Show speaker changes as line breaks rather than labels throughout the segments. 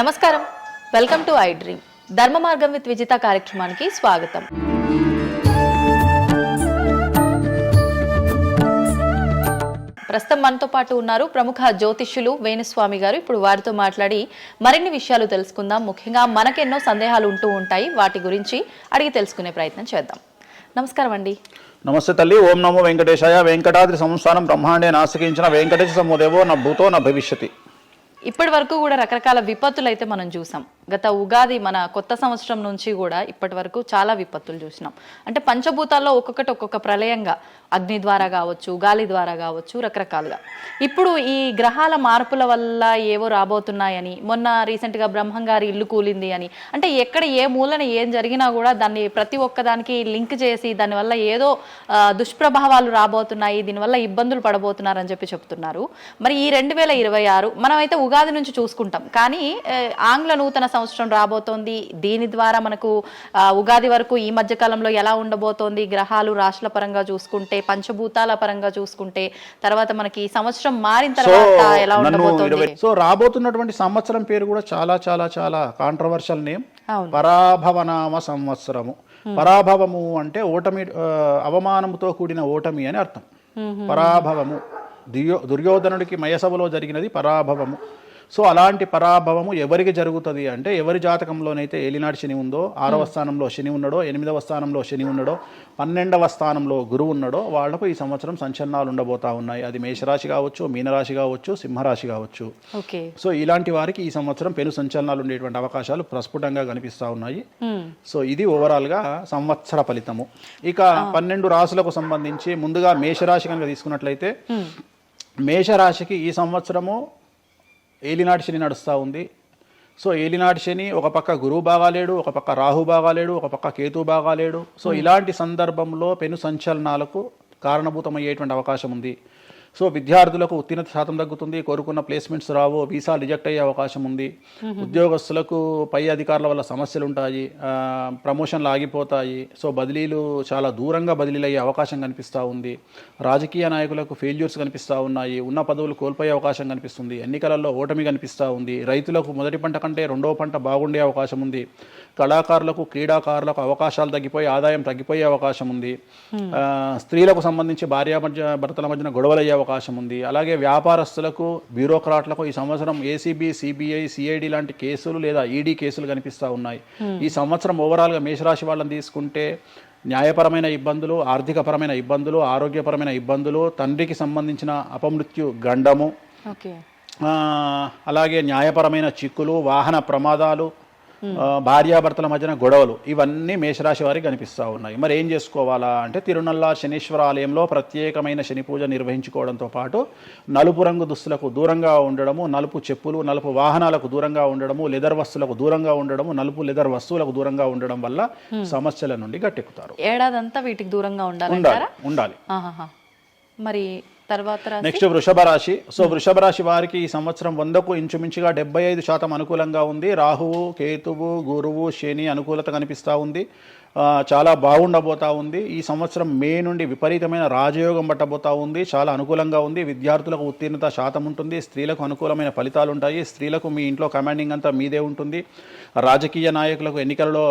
నమస్కారం, welcome to I dream. ధర్మ మార్గం విత్ విజిత కార్యక్రమానికి స్వాగతం. ప్రస్తుతం మనతో పాటు ఉన్నారు ప్రముఖ జ్యోతిష్యులు వేణుస్వామి గారు. ఇప్పుడు వారితో మాట్లాడి మరిన్ని విషయాలు తెలుసుకుందాం. ముఖ్యంగా మనకెన్నో సందేహాలు ఉంటూ ఉంటాయి, వాటి గురించి అడిగి తెలుసుకునే ప్రయత్నం చేద్దాం. నమస్కారం అండి.
నమస్తే తల్లి. ఓం నమో వెంకటేశాయ. వెంకటాద్రి సంస్థానం బ్రహ్మాండే నాసికించిన వెంకటేశ సమోదేవో నా భూతో నా భవిష్యతి.
ఇప్పటి వరకు కూడా రకరకాల విపత్తులు అయితే మనం చూసాం. గత ఉగాది మన కొత్త సంవత్సరం నుంచి కూడా ఇప్పటి వరకు చాలా విపత్తులు చూసినాం. అంటే పంచభూతాల్లో ఒక్కొక్కటి ఒక్కొక్క ప్రళయంగా, అగ్ని ద్వారా కావచ్చు, గాలి ద్వారా కావచ్చు, రకరకాలుగా. ఇప్పుడు ఈ గ్రహాల మార్పుల వల్ల ఏవో రాబోతున్నాయని, మొన్న రీసెంట్గా బ్రహ్మంగారి ఇల్లు కూలింది అని, అంటే ఎక్కడ ఏ మూలన ఏం జరిగినా కూడా దాన్ని ప్రతి ఒక్కదానికి లింక్ చేసి దానివల్ల ఏదో దుష్ప్రభావాలు రాబోతున్నాయి, దీనివల్ల ఇబ్బందులు పడబోతున్నారని చెప్తున్నారు. మరి ఈ 2026 మనమైతే ఉగాది నుంచి చూసుకుంటాం, కానీ ఆంగ్ల నూతన సంవత్సరం రాబోతోంది. దీని ద్వారా మనకు ఉగాది వరకు ఈ మధ్య కాలంలో ఎలా ఉండబోతోంది, గ్రహాలు రాశుల పరంగా చూసుకుంటే, పంచభూతాల పరంగా చూసుకుంటే, తర్వాత మనకి సంవత్సరం మారిన తర్వాత ఎలా ఉండబోతోంది.
సో రాబోతున్నటువంటి సంవత్సరం పేరు కూడా చాలా చాలా చాలా కాంట్రవర్షియల్ నేమ్, పరాభవనామ సంవత్సరము. పరాభవము అంటే ఓటమి, అవమానముతో కూడిన ఓటమి అని అర్థం. పరాభవము దుర్యోధనుడికి మయసభలో జరిగినది పరాభవము. సో అలాంటి పరాభవము ఎవరికి జరుగుతుంది అంటే, ఎవరి జాతకంలోనైతే ఏలినాటి శని ఉందో, 6వ స్థానంలో శని ఉన్నాడో, 8వ స్థానంలో శని ఉన్నాడో, 12వ స్థానంలో గురువు ఉన్నాడో, వాళ్లకు ఈ సంవత్సరం సంచలనాలు ఉండబోతా ఉన్నాయి. అది మేషరాశి కావచ్చు, మీనరాశి కావచ్చు, సింహరాశి కావచ్చు. సో ఇలాంటి వారికి ఈ సంవత్సరం పెను సంచలనాలు ఉండేటువంటి అవకాశాలు ప్రస్ఫుటంగా కనిపిస్తూ ఉన్నాయి. సో ఇది ఓవరాల్గా సంవత్సర ఫలితము. ఇక 12 రాశులకు సంబంధించి ముందుగా మేషరాశి కనుక తీసుకున్నట్లయితే, మేషరాశికి ఈ సంవత్సరము ఏలినాటి శని నడుస్తూ ఉంది. సో ఏలినాటి శని ఒక పక్క గురువు బాగాలేడు, ఒక పక్క రాహు బాగాలేడు, ఒక పక్క కేతు బాగాలేడు. సో ఇలాంటి సందర్భంలో పెను సంచలనాలకు కారణభూతమయ్యేటువంటి అవకాశం ఉంది. సో విద్యార్థులకు ఉత్తీర్ణత శాతం తగ్గుతుంది, కోరుకున్న ప్లేస్మెంట్స్ రావు, వీసా రిజెక్ట్ అయ్యే అవకాశం ఉంది. ఉద్యోగస్తులకు పై అధికారుల వల్ల సమస్యలు ఉంటాయి, ప్రమోషన్లు ఆగిపోతాయి. సో బదిలీలు చాలా దూరంగా బదిలీలు అయ్యే అవకాశం కనిపిస్తూ ఉంది. రాజకీయ నాయకులకు ఫెయిల్యూర్స్ కనిపిస్తూ ఉన్నాయి, ఉన్న పదవులు కోల్పోయే అవకాశం కనిపిస్తుంది, ఎన్నికలలో ఓటమి కనిపిస్తూ ఉంది. రైతులకు మొదటి పంట కంటే రెండవ పంట బాగుండే అవకాశం ఉంది. కళాకారులకు, క్రీడాకారులకు అవకాశాలు తగ్గిపోయి ఆదాయం తగ్గిపోయే అవకాశం ఉంది. స్త్రీలకు సంబంధించి భర్తల మధ్యన గొడవలు అయ్యే అవకాశం ఉంది. అలాగే వ్యాపారస్తులకు, బ్యూరోక్రాట్లకు ఈ సంవత్సరం ఏసీబీ, సిబిఐ, సిఐడి లాంటి కేసులు లేదా ఈడీ కేసులు కనిపిస్తూ ఉన్నాయి. ఈ సంవత్సరం ఓవరాల్గా మేషరాశి వాళ్ళని తీసుకుంటే న్యాయపరమైన ఇబ్బందులు, ఆర్థికపరమైన ఇబ్బందులు, ఆరోగ్యపరమైన ఇబ్బందులు, తండ్రికి సంబంధించిన అపమృత్యు గండము, అలాగే న్యాయపరమైన చిక్కులు, వాహన ప్రమాదాలు, భార్యాభర్తల మధ్యన గొడవలు, ఇవన్నీ మేషరాశి వారికి కనిపిస్తూ ఉన్నాయి. మరి ఏం చేసుకోవాలా అంటే, తిరునల్లా శనీశ్వర ఆలయంలో ప్రత్యేకమైన శని పూజ నిర్వహించుకోవడంతో పాటు నలుపు రంగు దుస్తులకు దూరంగా ఉండడము, నలుపు చెప్పులు, నలుపు వాహనాలకు దూరంగా ఉండడము, లెదర్ వస్తువులకు దూరంగా ఉండడము, నలుపు లెదర్ వస్తువులకు దూరంగా ఉండడం వల్ల సమస్యల నుండి గట్టెక్కుతారు.
ఏడాదంతా వీటికి దూరంగా
ఉండాలి.
మరి
నెక్స్ట్ వృషభ రాశి. సో వృషభ రాశి వారికి ఈ సంవత్సరం 100కు ఇంచుమించుగా 75% అనుకూలంగా ఉంది. రాహువు, కేతువు, గురువు, శని అనుకూలత కనిపిస్తూ ఉంది. చాలా బాగుండబోతా ఉంది. ఈ సంవత్సరం మే నుండి విపరీతమైన రాజయోగం పట్టబోతా ఉంది. చాలా అనుకూలంగా ఉంది. విద్యార్థులకు ఉత్తీర్ణత శాతం ఉంటుంది. స్త్రీలకు అనుకూలమైన ఫలితాలు ఉంటాయి. స్త్రీలకు మీ ఇంట్లో కమాండింగ్ అంతా మీదే ఉంటుంది. రాజకీయ నాయకులకు ఎన్నికలలో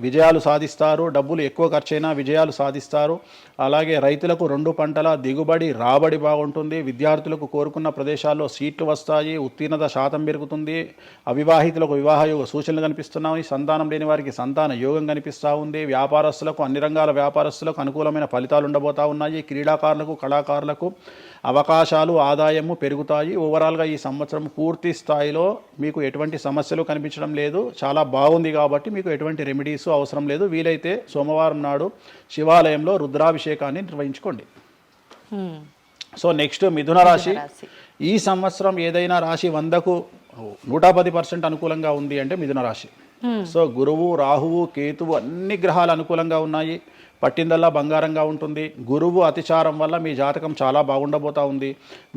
విజయాలు సాధిస్తారు. డబ్బులు ఎక్కువ ఖర్చైనా విజయాలు సాధిస్తారు. అలాగే రైతులకు 2 పంటల దిగుబడి, రాబడి బాగుంటుంది. విద్యార్థులకు కోరుకున్న ప్రదేశాల్లో సీట్లు వస్తాయి. ఉత్తీర్ణత శాతం పెరుగుతుంది. అవివాహితులకు వివాహ యోగ సూచనలు కనిపిస్తున్నాయి. సంతానం లేని వారికి సంతాన యోగం కనిపిస్తూ ఉంది. వ్యాపారస్తులకు, అన్ని రంగాల వ్యాపారస్తులకు అనుకూలమైన ఫలితాలు ఉండబోతా ఉన్నాయి. క్రీడాకారులకు, కళాకారులకు అవకాశాలు, ఆదాయము పెరుగుతాయి. ఓవరాల్గా ఈ సంవత్సరం పూర్తి స్థాయిలో మీకు ఎటువంటి సమస్యలు కనిపించడం లేదు. చాలా బాగుంది కాబట్టి మీకు ఎటువంటి రెమెడీస్ అవసరం లేదు. వీలైతే సోమవారం నాడు శివాలయంలో రుద్రాభిషేకాన్ని నిర్వహించుకోండి. సో నెక్స్ట్ మిథున రాశి. ఈ సంవత్సరం ఏదైనా రాశి 100కు 110% అనుకూలంగా ఉంది అంటే మిథున రాశి. సో గురువు, రాహువు, కేతువు అన్ని గ్రహాలు అనుకూలంగా ఉన్నాయి. పట్టిందల్లా బంగారంగా ఉంటుంది. గురువు అతిచారం వల్ల మీ జాతకం చాలా బాగుండబోతా ఉంది.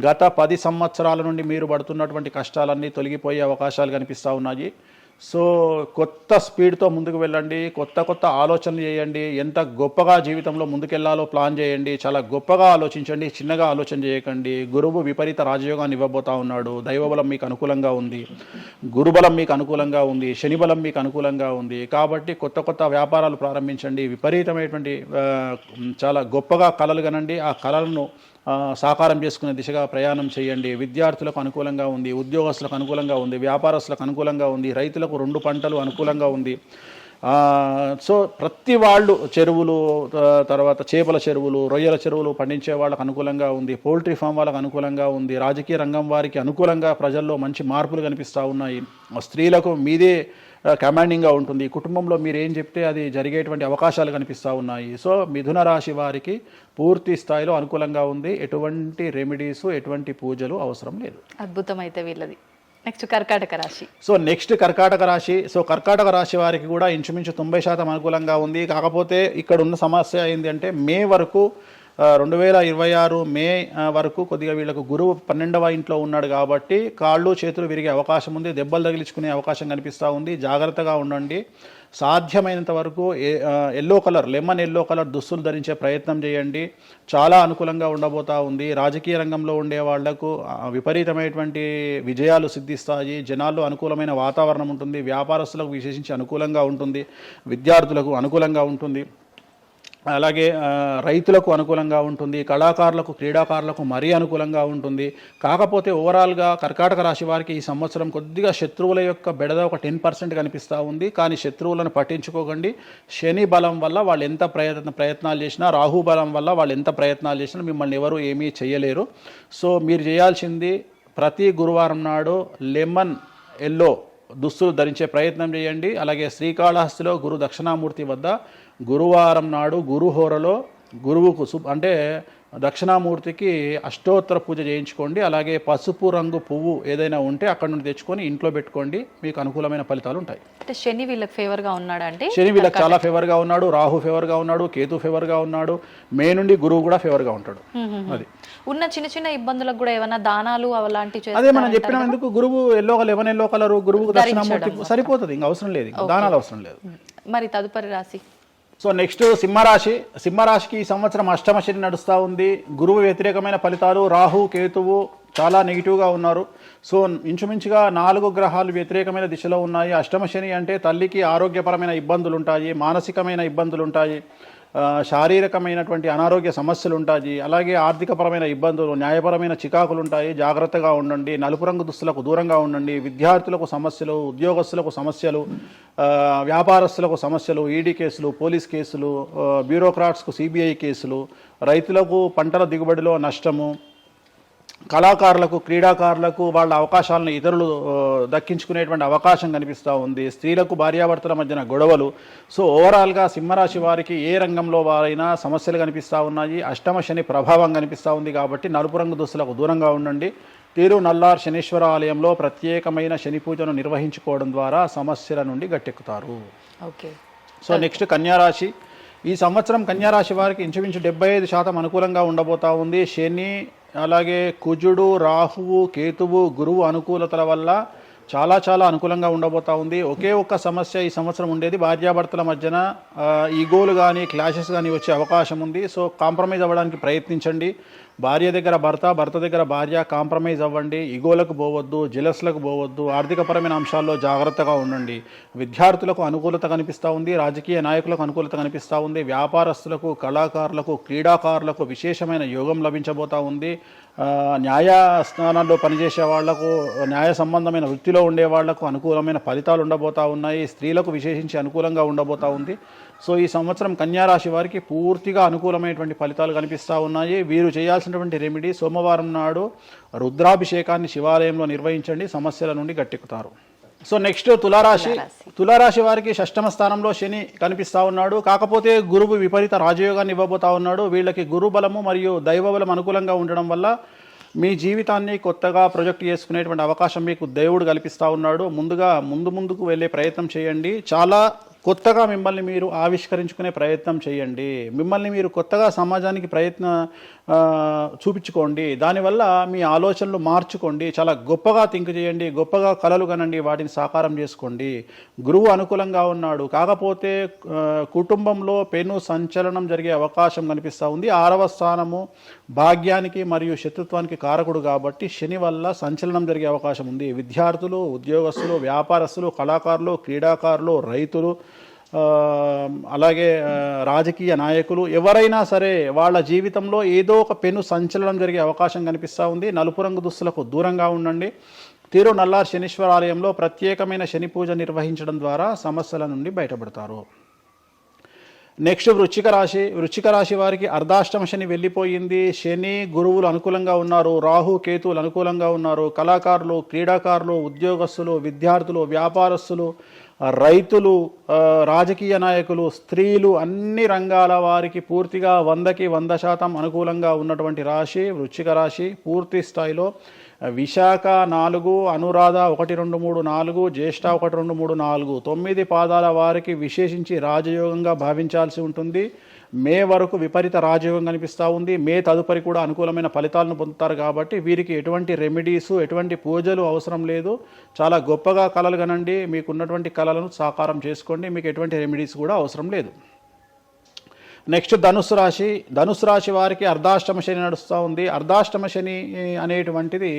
గత 10 సంవత్సరాల నుండి మీరు పడుతున్నటువంటి కష్టాలన్నీ తొలగిపోయే అవకాశాలు కనిపిస్తూ ఉన్నాయి. సో కొత్త స్పీడ్తో ముందుకు వెళ్ళండి, కొత్త కొత్త ఆలోచనలు చేయండి, ఎంత గొప్పగా జీవితంలో ముందుకెళ్లాలో ప్లాన్ చేయండి, చాలా గొప్పగా ఆలోచించండి, చిన్నగా ఆలోచన చేయకండి. గురువు విపరీత రాజయోగాన్ని ఇవ్వబోతా ఉన్నాడు. దైవబలం మీకు అనుకూలంగా ఉంది, గురుబలం మీకు అనుకూలంగా ఉంది, శనిబలం మీకు అనుకూలంగా ఉంది. కాబట్టి కొత్త కొత్త వ్యాపారాలు ప్రారంభించండి, విపరీతమైనటువంటి చాలా గొప్పగా కలలు కనండి, ఆ కళలను సాకారం చేసుకునే దిశగా ప్రయాణం చేయండి. విద్యార్థులకు అనుకూలంగా ఉంది, ఉద్యోగస్తులకు అనుకూలంగా ఉంది, వ్యాపారస్తులకు అనుకూలంగా ఉంది, రైతులకు 2 పంటలు అనుకూలంగా ఉంది. సో ప్రతి వాళ్ళు చెరువులు, తర్వాత చేపల చెరువులు, రొయ్యల చెరువులు పండించే వాళ్ళకు అనుకూలంగా ఉంది, పౌల్ట్రీ ఫామ్ వాళ్ళకు అనుకూలంగా ఉంది, రాజకీయ రంగం వారికి అనుకూలంగా ప్రజల్లో మంచి మార్పులు కనిపిస్తూ ఉన్నాయి. స్త్రీలకు మీదే కమాండింగ్గా ఉంటుంది, కుటుంబంలో మీరు ఏం చెప్తే అది జరిగేటువంటి అవకాశాలు కనిపిస్తూ ఉన్నాయి. సో మిథున రాశి వారికి పూర్తి స్థాయిలో అనుకూలంగా ఉంది. ఎటువంటి రెమెడీస్, ఎటువంటి పూజలు అవసరం లేదు.
అద్భుతం అయితే వీళ్ళది. నెక్స్ట్ కర్కాటక రాశి.
సో నెక్స్ట్ కర్కాటక రాశి. సో కర్కాటక రాశి వారికి కూడా ఇంచుమించు 90% అనుకూలంగా ఉంది. కాకపోతే ఇక్కడ ఉన్న సమస్య ఏంటి అంటే మే వరకు 2026 మే వరకు కొద్దిగా వీళ్ళకు గురువు 12వ ఇంట్లో ఉన్నాడు కాబట్టి కాళ్ళు చేతులు విరిగే అవకాశం ఉంది, దెబ్బలు తగిలించుకునే అవకాశం కనిపిస్తూ ఉంది. జాగ్రత్తగా ఉండండి. సాధ్యమైనంత వరకు yellow colour, lemon yellow colour దుస్తులు ధరించే ప్రయత్నం చేయండి. చాలా అనుకూలంగా ఉండబోతూ ఉంది. రాజకీయ రంగంలో ఉండే వాళ్లకు విపరీతమైనటువంటి విజయాలు సిద్ధిస్తాయి. జనాల్లో అనుకూలమైన వాతావరణం ఉంటుంది. వ్యాపారస్తులకు విశేషించి అనుకూలంగా ఉంటుంది. విద్యార్థులకు అనుకూలంగా ఉంటుంది. అలాగే రైతులకు అనుకూలంగా ఉంటుంది. కళాకారులకు, క్రీడాకారులకు మరీ అనుకూలంగా ఉంటుంది. కాకపోతే ఓవరాల్గా కర్కాటక రాశి వారికి ఈ సంవత్సరం కొద్దిగా శత్రువుల యొక్క బెడద ఒక 10% కనిపిస్తూ ఉంది. కానీ శత్రువులను పట్టించుకోకండి. శని బలం వల్ల వాళ్ళు ఎంత ప్రయత్నాలు చేసినా, రాహు బలం వల్ల వాళ్ళు ఎంత ప్రయత్నాలు చేసినా మిమ్మల్ని ఎవరు ఏమీ చేయలేరు. సో మీరు చేయాల్సింది ప్రతి గురువారం నాడు లెమన్ ఎల్లో దుస్తులు ధరించే ప్రయత్నం చేయండి. అలాగే శ్రీకాళహస్తిలో గురు దక్షిణామూర్తి వద్ద గురువారం నాడు గురుహోరలో గురువుకు అంటే దక్షిణామూర్తికి అష్టోత్తర పూజ చేయించుకోండి. అలాగే పసుపు రంగు పువ్వు ఏదైనా ఉంటే అక్కడ నుండి తెచ్చుకొని ఇంట్లో పెట్టుకోండి. మీకు అనుకూలమైన ఫలితాలు ఉంటాయి.
అంటే శని వీళ్ళకి ఫేవర్గా ఉన్నాడు అంటే
శని వీళ్ళకి చాలా ఫేవర్గా ఉన్నాడు, రాహు ఫేవర్గా ఉన్నాడు, కేతు ఫేవర్గా ఉన్నాడు, మే నుండి గురువు కూడా ఫేవర్గా ఉంటాడు. అది
ఉన్న చిన్న చిన్న ఇబ్బందులకు కూడా ఏమైనా దానాలు అలాంటివి
అదే మనం చెప్పిన ఎందుకు గురువు లెమన్ ఎల్లో కలర్ గురువుకు దక్షిణామూర్తి సరిపోతుంది, ఇంకా అవసరం లేదు, దానాలు అవసరం లేదు.
మరి తదుపరి రాశి.
సో నెక్స్ట్ సింహరాశి. సింహరాశికి ఈ సంవత్సరం అష్టమ శని నడుస్తూ ఉంది. గురువు వ్యతిరేకమైన ఫలితాలు, రాహు కేతువు చాలా నెగిటివ్గా ఉన్నారు. సో ఇంచుమించుగా 4 గ్రహాలు వ్యతిరేకమైన దిశలో ఉన్నాయి. అష్టమ శని అంటే తల్లికి ఆరోగ్యపరమైన ఇబ్బందులు ఉంటాయి, మానసికమైన ఇబ్బందులు ఉంటాయి, శారీరకమైనటువంటి అనారోగ్య సమస్యలు ఉంటాయి, అలాగే ఆర్థికపరమైన ఇబ్బందులు, న్యాయపరమైన చికాకులు ఉంటాయి. జాగ్రత్తగా ఉండండి. నలుపు రంగు దుస్తులకు దూరంగా ఉండండి. విద్యార్థులకు సమస్యలు, ఉద్యోగస్తులకు సమస్యలు, వ్యాపారస్తులకు సమస్యలు, ఈడీ కేసులు, పోలీస్ కేసులు, బ్యూరోక్రాట్స్కు సిబిఐ కేసులు, రైతులకు పంటల దిగుబడిలో నష్టము, కళాకారులకు, క్రీడాకారులకు వాళ్ళ అవకాశాలను ఇతరులు దక్కించుకునేటువంటి అవకాశం కనిపిస్తూ ఉంది. స్త్రీలకు భార్యాభర్తల మధ్యన గొడవలు. సో ఓవరాల్గా సింహరాశి వారికి ఏ రంగంలో వారైనా సమస్యలు కనిపిస్తూ ఉన్నాయి. అష్టమ శని ప్రభావం కనిపిస్తూ ఉంది కాబట్టి నలుపు రంగు దుస్తులకు దూరంగా ఉండండి. తీరు నల్లార్ శనీశ్వర ఆలయంలో ప్రత్యేకమైన శని పూజను నిర్వహించుకోవడం ద్వారా సమస్యల నుండి గట్టెక్కుతారు.
ఓకే.
సో నెక్స్ట్ కన్యారాశి. ఈ సంవత్సరం కన్యారాశి వారికి ఇంచుమించు 75% అనుకూలంగా ఉండబోతా ఉంది. శని, అలాగే కుజుడు, రాహువు, కేతువు, గురువు అనుకూలతల వల్ల చాలా అనుకూలంగా ఉండబోతా ఉంది. ఒకే ఒక్క సమస్య ఈ సంవత్సరం ఉండేది, భార్యాభర్తల మధ్యన ఈగోలు కానీ క్లాషెస్ కానీ వచ్చే అవకాశం ఉంది. సో కాంప్రమైజ్ అవ్వడానికి ప్రయత్నించండి. భార్య దగ్గర భర్త, భర్త దగ్గర భార్య కాంప్రమైజ్ అవ్వండి. ఈగోలకు పోవద్దు, జెలస్లకు పోవద్దు. ఆర్థికపరమైన అంశాల్లో జాగ్రత్తగా ఉండండి. విద్యార్థులకు అనుకూలత కనిపిస్తూ ఉంది. రాజకీయ నాయకులకు అనుకూలత కనిపిస్తూ ఉంది. వ్యాపారస్తులకు, కళాకారులకు, క్రీడాకారులకు విశేషమైన యోగం లభించబోతూ ఉంది. న్యాయస్థానాల్లో పనిచేసే వాళ్లకు, న్యాయ సంబంధమైన వృత్తిలో ఉండే వాళ్లకు అనుకూలమైన ఫలితాలు ఉండబోతూ ఉన్నాయి. స్త్రీలకు విశేషించి అనుకూలంగా ఉండబోతూ ఉంది. సో ఈ సంవత్సరం కన్యారాశి వారికి పూర్తిగా అనుకూలమైనటువంటి ఫలితాలు కనిపిస్తూ ఉన్నాయి. వీరు చేయాల్సినటువంటి రెమెడీ, సోమవారం నాడు రుద్రాభిషేకాన్ని శివాలయంలో నిర్వహించండి, సమస్యల నుండి గట్టెక్కుతారు. సో నెక్స్ట్ తులారాశి. తులారాశి వారికి 6వ స్థానంలో శని కనిపిస్తూ ఉన్నాడు. కాకపోతే గురువు విపరీత రాజయోగాన్ని ఇవ్వబోతా ఉన్నాడు. వీళ్ళకి గురు బలము మరియు దైవ బలం అనుకూలంగా ఉండడం వల్ల మీ జీవితాన్ని కొత్తగా ప్రొజెక్ట్ చేసుకునేటువంటి అవకాశం మీకు దేవుడు కల్పిస్తూ ఉన్నాడు. ముందుకు వెళ్ళే ప్రయత్నం చేయండి. చాలా కొత్తగా మిమ్మల్ని మీరు ఆవిష్కరించుకునే ప్రయత్నం చేయండి. మిమ్మల్ని మీరు కొత్తగా సమాజానికి చూపించుకోండి. దానివల్ల మీ ఆలోచనలు మార్చుకోండి. చాలా గొప్పగా థింక్ చేయండి, గొప్పగా కలలు కనండి, వాటిని సాకారం చేసుకోండి. గురువు అనుకూలంగా ఉన్నాడు, కాకపోతే కుటుంబంలో పెను సంచలనం జరిగే అవకాశం కనిపిస్తూ ఉంది. 6వ స్థానము భాగ్యానికి మరియు శత్రుత్వానికి కారకుడు కాబట్టి శని వల్ల సంచలనం జరిగే అవకాశం ఉంది. విద్యార్థులు, ఉద్యోగస్తులు, వ్యాపారస్తులు, కళాకారులు, క్రీడాకారులు, రైతులు, అలాగే రాజకీయ నాయకులు ఎవరైనా సరే వాళ్ళ జీవితంలో ఏదో ఒక పెను సంచలనం జరిగే అవకాశం కనిపిస్తూ ఉంది. నలుపు రంగు దుస్తులకు దూరంగా ఉండండి. తిరునల్లార్ శనీశ్వర ఆలయంలో ప్రత్యేకమైన శని పూజ నిర్వహించడం ద్వారా సమస్యల నుండి బయటపడతారు. నెక్స్ట్ వృశ్చిక రాశి వారికి అర్ధాష్టమ శని వెళ్ళిపోయింది. శని గురువులు అనుకూలంగా ఉన్నారు, రాహు కేతువులు అనుకూలంగా ఉన్నారు. కళాకారులు, క్రీడాకారులు, ఉద్యోగస్తులు, విద్యార్థులు, వ్యాపారస్తులు, రైతులు, రాజకీయ నాయకులు, స్త్రీలు, అన్ని రంగాల వారికి పూర్తిగా 100కి 100% అనుకూలంగా ఉన్నటువంటి రాశి వృశ్చిక రాశి. పూర్తి స్థాయిలో విశాఖ 4, అనురాధ 1, 2, 3, 4, జ్యేష్ఠ 1, 2, 3, 4, 9 పాదాల వారికి విశేషించి రాజయోగంగా భావించాల్సి ఉంటుంది. మే వరకు విపరీత రాజయోగం కనిపిస్తూ ఉంది. మే తదుపరి కూడా అనుకూలమైన ఫలితాలను పొందుతారు కాబట్టి వీరికి ఎటువంటి రెమెడీసు, ఎటువంటి పూజలు అవసరం లేదు. చాలా గొప్పగా కళలు కనండి, మీకు ఉన్నటువంటి కళలను సాకారం చేసుకోండి, మీకు ఎటువంటి రెమెడీస్ కూడా అవసరం లేదు. నెక్స్ట్ ధనుసు రాశి వారికి అర్ధాష్టమ శని నడుస్తూ ఉంది. అర్ధాష్టమ శని అనేటువంటిది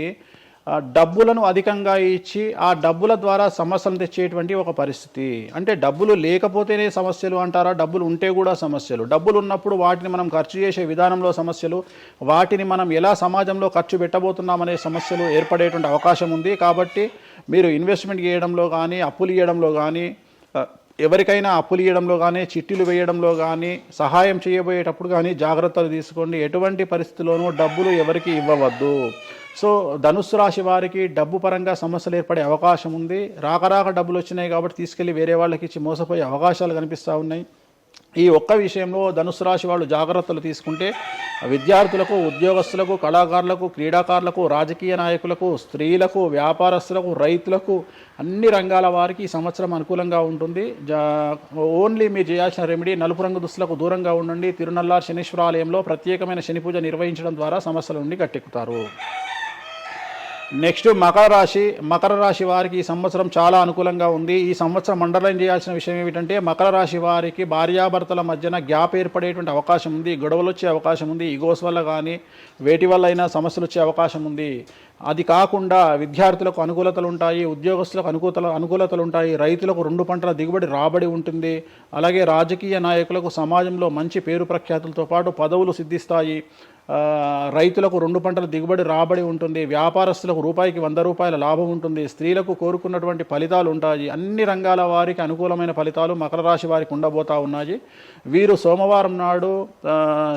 డబ్బులను అధికంగా ఇచ్చి ఆ డబ్బుల ద్వారా సమస్యలు తెచ్చేటువంటి ఒక పరిస్థితి. అంటే డబ్బులు లేకపోతేనే సమస్యలు అంటారా? డబ్బులు ఉంటే కూడా సమస్యలు. డబ్బులు ఉన్నప్పుడు వాటిని మనం ఖర్చు చేసే విధానంలో సమస్యలు, వాటిని మనం ఎలా సమాజంలో ఖర్చు పెట్టబోతున్నామనే సమస్యలు ఏర్పడేటువంటి అవకాశం ఉంది. కాబట్టి మీరు ఇన్వెస్ట్మెంట్ చేయడంలో కానీ, అప్పులు ఇవ్వడంలో కానీ, ఎవరికైనా అప్పులు ఇవ్వడంలో కానీ, చిట్టీలు వేయడంలో కానీ, సహాయం చేయబోయేటప్పుడు కానీ జాగ్రత్తలు తీసుకోండి. ఎటువంటి పరిస్థితుల్లోనూ డబ్బులు ఎవరికి ఇవ్వవద్దు. సో ధనుస్సు రాశి వారికి డబ్బు పరంగా సమస్యలు ఏర్పడే అవకాశం ఉంది. రాక డబ్బులు వచ్చినాయి కాబట్టి తీసుకెళ్ళి వేరే వాళ్ళకి ఇచ్చి మోసపోయే అవకాశాలు కనిపిస్తూ ఉన్నాయి. ఈ ఒక్క విషయంలో ధనుసు రాశి వాళ్ళు జాగ్రత్తలు తీసుకుంటే విద్యార్థులకు, ఉద్యోగస్తులకు, కళాకారులకు, క్రీడాకారులకు, రాజకీయ నాయకులకు, స్త్రీలకు, వ్యాపారస్తులకు, రైతులకు, అన్ని రంగాల వారికి ఈ సంవత్సరం అనుకూలంగా ఉంటుంది. ఓన్లీ మీరు చేయాల్సిన రెమెడీ నలుపు రంగు దుస్తులకు దూరంగా ఉండండి. తిరునల్లార్ శనీశ్వర ఆలయంలో ప్రత్యేకమైన శని పూజ నిర్వహించడం ద్వారా సమస్యల నుండి గట్టెక్కుతారు. నెక్స్ట్ మకర రాశి వారికి ఈ సంవత్సరం చాలా అనుకూలంగా ఉంది. ఈ సంవత్సరం అండర్లైన్ చేయాల్సిన విషయం ఏమిటంటే మకర రాశి వారికి భార్యాభర్తల మధ్యన గ్యాప్ ఏర్పడేటువంటి అవకాశం ఉంది. గొడవలు వచ్చే అవకాశం ఉంది. ఈగోస్ వల్ల కానీ వేటి వల్ల అయినా సమస్యలు వచ్చే అవకాశం ఉంది. అది కాకుండా విద్యార్థులకు అనుకూలతలు ఉంటాయి, ఉద్యోగస్తులకు అనుకూలతలు ఉంటాయి, రైతులకు 2 పంటల దిగుబడి రాబడి ఉంటుంది. అలాగే రాజకీయ నాయకులకు సమాజంలో మంచి పేరు ప్రఖ్యాతులతో పాటు పదవులు సిద్ధిస్తాయి. రైతులకు 2 పంటల దిగుబడి రాబడి ఉంటుంది. వ్యాపారస్తులకు రూపాయికి 100 రూపాయల లాభం ఉంటుంది. స్త్రీలకు కోరుకున్నటువంటి ఫలితాలు ఉంటాయి. అన్ని రంగాల వారికి అనుకూలమైన ఫలితాలు మకర రాశి వారికి ఉండబోతా ఉన్నాయి. వీరు సోమవారం నాడు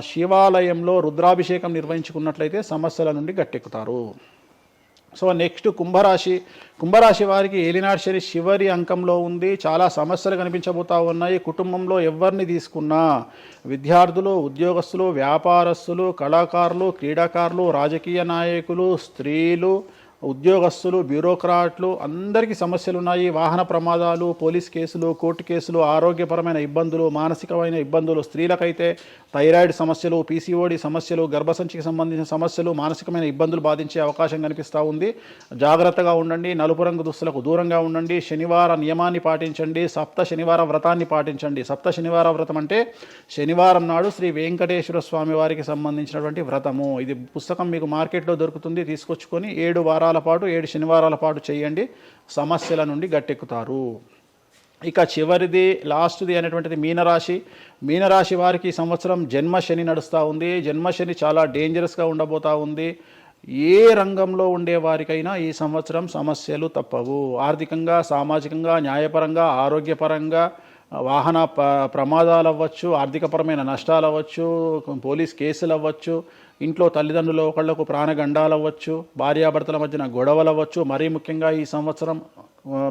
శివాలయంలో రుద్రాభిషేకం నిర్వహించుకున్నట్లయితే సమస్యల నుండి గట్టెక్కుతారు. సో నెక్స్ట్ కుంభరాశి వారికి ఏలినాటి శని చివరి అంకంలో ఉంది. చాలా సమస్యలు కనిపించబోతా ఉన్నాయి. కుటుంబంలో ఎవరిని తీసుకున్నా విద్యార్థులు, ఉద్యోగస్తులు, వ్యాపారస్తులు, కళాకారులు, క్రీడాకారులు, రాజకీయ నాయకులు, స్త్రీలు, ఉద్యోగస్తులు, బ్యూరోక్రాట్లు అందరికీ సమస్యలు ఉన్నాయి. వాహన ప్రమాదాలు, పోలీస్ కేసులు, కోర్టు కేసులు, ఆరోగ్యపరమైన ఇబ్బందులు, మానసికమైన ఇబ్బందులు, స్త్రీలకైతే థైరాయిడ్ సమస్యలు, పీసీఓడి సమస్యలు, గర్భసంచికి సంబంధించిన సమస్యలు, మానసికమైన ఇబ్బందులు బాధించే అవకాశం కనిపిస్తూ ఉంది. జాగ్రత్తగా ఉండండి. నలుపు రంగు దుస్తులకు దూరంగా ఉండండి. శనివార నియమాన్ని పాటించండి. సప్త శనివార వ్రతాన్ని పాటించండి. సప్త శనివార వ్రతం అంటే శనివారం నాడు శ్రీ వెంకటేశ్వర స్వామి వారికి సంబంధించినటువంటి వ్రతము. ఇది పుస్తకం మీకు మార్కెట్లో దొరుకుతుంది, తీసుకొచ్చుకొని 7 వారాల పాటు 7 శనివారాల పాటు చేయండి. సమస్యల నుండి గట్టెక్కుతారు. ఇక చివరిది లాస్ట్ది అనేటువంటిది మీనరాశి వారికి ఈ సంవత్సరం జన్మశని నడుస్తూ ఉంది. జన్మశని చాలా డేంజరస్గా ఉండబోతూ ఉంది. ఏ రంగంలో ఉండే వారికైనా ఈ సంవత్సరం సమస్యలు తప్పవు. ఆర్థికంగా, సామాజికంగా, న్యాయపరంగా, ఆరోగ్యపరంగా, వాహన ప్రమాదాలు అవ్వచ్చు, ఆర్థికపరమైన నష్టాలు అవ్వచ్చు, పోలీస్ కేసులు అవ్వచ్చు, ఇంట్లో తల్లిదండ్రులు ఒకళ్లకు ప్రాణగండాలు అవ్వచ్చు, భార్యాభర్తల మధ్యన గొడవలు అవ్వచ్చు. మరీ ముఖ్యంగా ఈ సంవత్సరం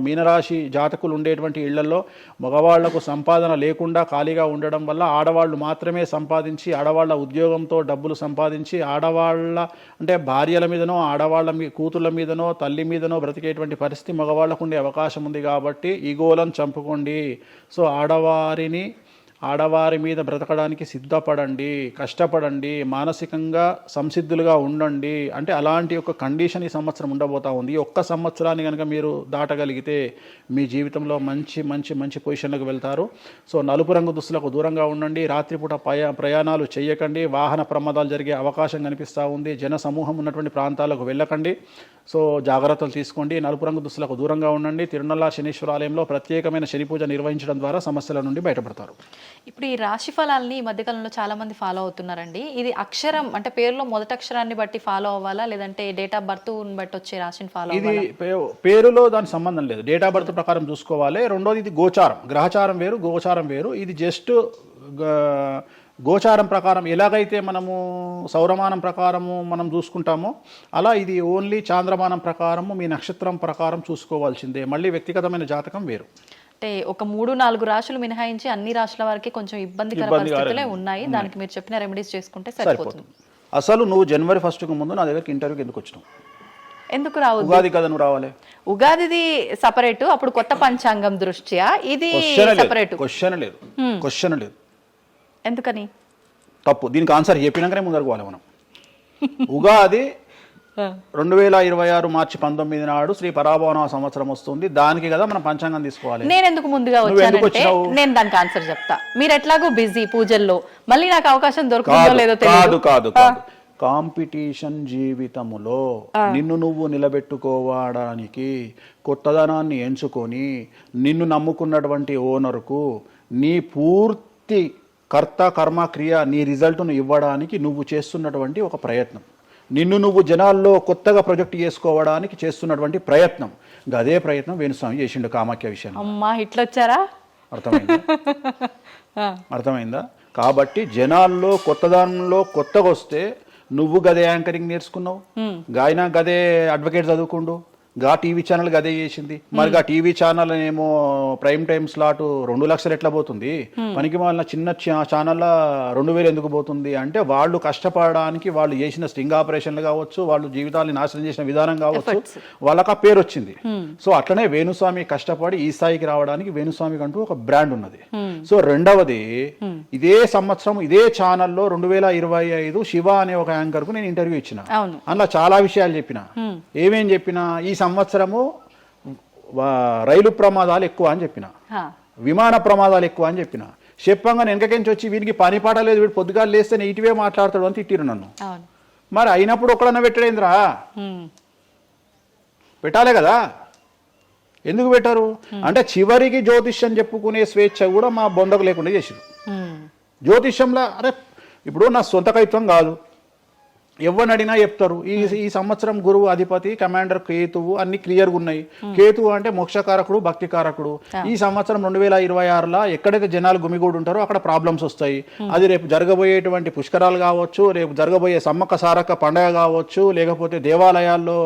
మీనరాశి జాతకులు ఉండేటువంటి ఇళ్లలో మగవాళ్లకు సంపాదన లేకుండా ఖాళీగా ఉండడం వల్ల ఆడవాళ్ళు మాత్రమే సంపాదించి ఆడవాళ్ళ ఉద్యోగంతో డబ్బులు సంపాదించి ఆడవాళ్ళ అంటే భార్యల మీదనో ఆడవాళ్ళ కూతుళ్ళ మీదనో తల్లి మీదనో బ్రతికేటువంటి పరిస్థితి మగవాళ్ళకు ఉండే అవకాశం ఉంది. కాబట్టి ఈగోలను చంపుకోండి. సో ఆడవారి మీద బ్రతకడానికి సిద్ధపడండి, కష్టపడండి, మానసికంగా సంసిద్ధులుగా ఉండండి. అంటే అలాంటి ఒక కండిషన్ ఈ సంవత్సరం ఉండబోతా ఉంది. ఈ ఒక్క సంవత్సరాన్ని కనుక మీరు దాటగలిగితే మీ జీవితంలో మంచి మంచి మంచి పొజిషన్లకు వెళ్తారు. సో నలుపు రంగు దుస్తులకు దూరంగా ఉండండి. రాత్రిపూట ప్రయాణాలు చేయకండి. వాహన ప్రమాదాలు జరిగే అవకాశం కనిపిస్తూ ఉంది. జన సమూహం ఉన్నటువంటి ప్రాంతాలకు వెళ్ళకండి. సో జాగ్రత్తలు తీసుకోండి. నలుపు రంగు దుస్తులకు దూరంగా ఉండండి. తిరునల్లా శనీశ్వర ఆలయంలో ప్రత్యేకమైన శని పూజ నిర్వహించడం ద్వారా సమస్యల నుండి బయటపడతారు.
ఇప్పుడు ఈ రాశి ఫలాల్ని ఈ మధ్యకాలంలో చాలా మంది ఫాలో అవుతున్నారండి. ఇది అక్షరం అంటే పేరులో మొదటి అక్షరాన్ని బట్టి ఫాలో అవ్వాలా, లేదంటే డేట్ ఆఫ్ బర్త్ బట్టి వచ్చే రాశిని ఫాలో
ఇది పేరులో దాని సంబంధం లేదు. డేట్ ఆఫ్ బర్త్ ప్రకారం చూసుకోవాలి. రెండోది ఇది గోచారం, గ్రహచారం వేరు, గోచారం వేరు. ఇది జస్ట్ గోచారం ప్రకారం ఎలాగైతే మనము సౌరమానం ప్రకారము మనం చూసుకుంటామో అలా ఇది ఓన్లీ చాంద్రమానం ప్రకారము మీ నక్షత్రం ప్రకారం చూసుకోవాల్సిందే. మళ్ళీ వ్యక్తిగతమైన జాతకం వేరు.
అంటే ఒక 3-4 రాశులు మినహాయించి అన్ని రాశుల వారికి కొంచెం ఇబ్బందికర పరిస్థితులే ఉన్నాయి. దానికి మీరు చెప్పిన రెమెడీస్ చేసుకుంటే సరిపోతుంది.
అసలు నువ్వు జనవరి 1కు ముందు నా దగ్గరికి ఇంటర్వ్యూకి ఎందుకు వచ్చినావు?
ఎందుకు రావు?
ఉగాది కదా నువ్వు రావాలి.
ఉగాదిది సపరేట్, అప్పుడు కొత్త పంచాంగం దృష్ట్యా ఇది సపరేట్.
క్వశ్చన్ లేదు.
ఎందుకని?
తప్పు. దీనికి ఆన్సర్ చెప్పినాకనే ముందరకు పోవాలి మనం. ఉగాది 2026 మార్చి 19 నాడు శ్రీ పరాభవన సంవత్సరం వస్తుంది. దానికి కదా మనం పంచాంగం తీసుకోవాలి.
నేను ఎందుకు ముందుగా వచ్చానంటే నేను దానికి ఆన్సర్ చెప్తా. మీరు ఎట్లాగో బిజీ పూజల్లో, మళ్ళీ నాకు అవకాశం దొరుకుతుందో లేదో తెలియదు.
కాదు కాంపిటీషన్ జీవితములో నిన్ను నువ్వు నిలబెట్టుకోవడానికి కొత్తదనాన్ని ఎంచుకొని నిన్ను నమ్ముకున్నటువంటి ఓనర్కు నీ పూర్తి కర్త కర్మ క్రియ నీ రిజల్ట్ను ఇవ్వడానికి నువ్వు చేస్తున్నటువంటి ఒక ప్రయత్నం, నిన్ను నువ్వు జనాల్లో కొత్తగా ప్రొజెక్ట్ చేసుకోవడానికి చేస్తున్నటువంటి ప్రయత్నం. అదే ప్రయత్నం వేణుస్వామి చేసిండు కామాఖ్య విషయం.
అమ్మా ఇట్లొచ్చారా?
అర్థమైందా? కాబట్టి జనాల్లో కొత్తదానంలో కొత్తగా వస్తే నువ్వు గదే యాంకరింగ్ నేర్చుకున్నావు, గాయన గదే అడ్వకేట్ చదువుకుండు, గా టీవీ ఛానల్ అదే చేసింది. మరి గా టీవీ ఛానల్ ఏమో ప్రైమ్ టైమ్ స్లాట్ 2 లక్షలు ఎట్లా పోతుంది? పనికి వాళ్ళ చిన్న ఛానల్ 2000 ఎందుకు పోతుంది అంటే వాళ్ళు కష్టపడడానికి వాళ్ళు చేసిన స్టింగ్ ఆపరేషన్లు కావచ్చు, వాళ్ళు జీవితాన్ని నాశనం చేసిన విధానం కావచ్చు, వాళ్ళకి ఆ పేరు వచ్చింది. సో అట్లనే వేణుస్వామి కష్టపడి ఈ స్థాయికి రావడానికి వేణుస్వామికి అంటూ ఒక బ్రాండ్ ఉన్నది. సో రెండవది, ఇదే సంవత్సరం ఇదే ఛానల్లో 2025 శివ అనే ఒక యాంకర్ కు నేను ఇంటర్వ్యూ ఇచ్చిన. అందులో చాలా విషయాలు చెప్పిన. ఏమేం చెప్పినా, ఈ సంవత్సరము రైలు ప్రమాదాలు ఎక్కువ అని చెప్పిన, విమాన ప్రమాదాలు ఎక్కువ అని చెప్పిన. చెప్పంగా వెనకకించి వచ్చి వీరికి పని పాట లేదు, వీడు పొద్దుగా లేస్తే నెగిటివే మాట్లాడతాడు అని తిట్టిరు నన్ను. మరి అయినప్పుడు ఒక్కడన్నా పెట్టడేంద్రా? పెట్టాలే కదా. ఎందుకు పెట్టారు అంటే చివరికి జ్యోతిష్యం చెప్పుకునే స్వేచ్ఛ కూడా మా బొందకు లేకుండా చేసిరు. జ్యోతిష్యంలో అరే ఇప్పుడు నా సొంత కవిత్వం కాదు, ఎవరిని అడిగినా చెప్తారు. ఈ సంవత్సరం గురువు అధిపతి కమాండర్ కేతువు అన్ని క్లియర్గా ఉన్నాయి. కేతువు అంటే మోక్షకారకుడు, భక్తికారకుడు. ఈ సంవత్సరం 2026లో ఎక్కడైతే జనాలు గుమిగూడు ఉంటారో అక్కడ ప్రాబ్లమ్స్ వస్తాయి. అది రేపు జరగబోయేటువంటి పుష్కరాలు కావచ్చు, రేపు జరగబోయే సమ్మక్క సారక్క పండగ కావచ్చు, లేకపోతే దేవాలయాల్లో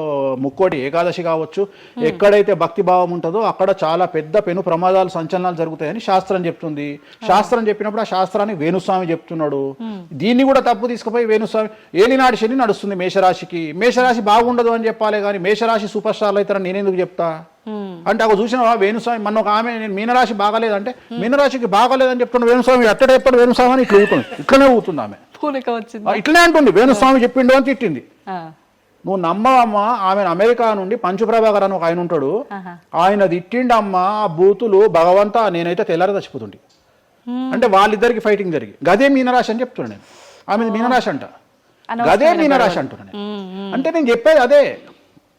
ముక్కోటి ఏకాదశి కావచ్చు, ఎక్కడైతే భక్తి భావం ఉంటుందో అక్కడ చాలా పెద్ద పెను ప్రమాదాలు సంచలనాలు జరుగుతాయని శాస్త్రం చెప్తుంది. శాస్త్రం చెప్పినప్పుడు ఆ శాస్త్రాన్ని వేణుస్వామి చెప్తున్నాడు. దీన్ని కూడా తప్పు తీసుకుపోయి వేణుస్వామి ఏలినాడు శని నడుస్తుంది మేషరాశికి, మేషరాశి బాగుండదు అని చెప్పాలి కానీ మేషరాశి సూపర్ స్టార్లు అవుతారని నేనెందుకు చెప్తా అంటే, ఒక చూసినావా వేణుస్వామి మన ఒక ఆమె నేను మీనరాశి బాగాలేదంటే మీనరాశికి బాగాలేదని చెప్తున్నా వేణుస్వామి ఎక్కడ చెప్పాడు వేణుస్వామి అని ఇట్లనే ఊతుంది ఆమె, ఇట్లనే అంటుంది వేణుస్వామి చెప్పిండు అని తిట్టింది. నువ్వు నమ్మవమ్మా, ఆమె అమెరికా నుండి పంచుప్రభాకర్ అని ఒక ఆయన ఉంటాడు, ఆయన తిట్టిండమ్మా ఆ బూతులు భగవంతా నేనైతే తెల్లారి చచ్చిపోతుండే. అంటే వాళ్ళిద్దరికి ఫైటింగ్ జరిగి గదే మీనరాశి అని చెప్తున్నాను నేను. ఆమె మీనరాశి అంట, గదే మీనరాశి అంటున్నాను. అంటే నేను చెప్పేది అదే,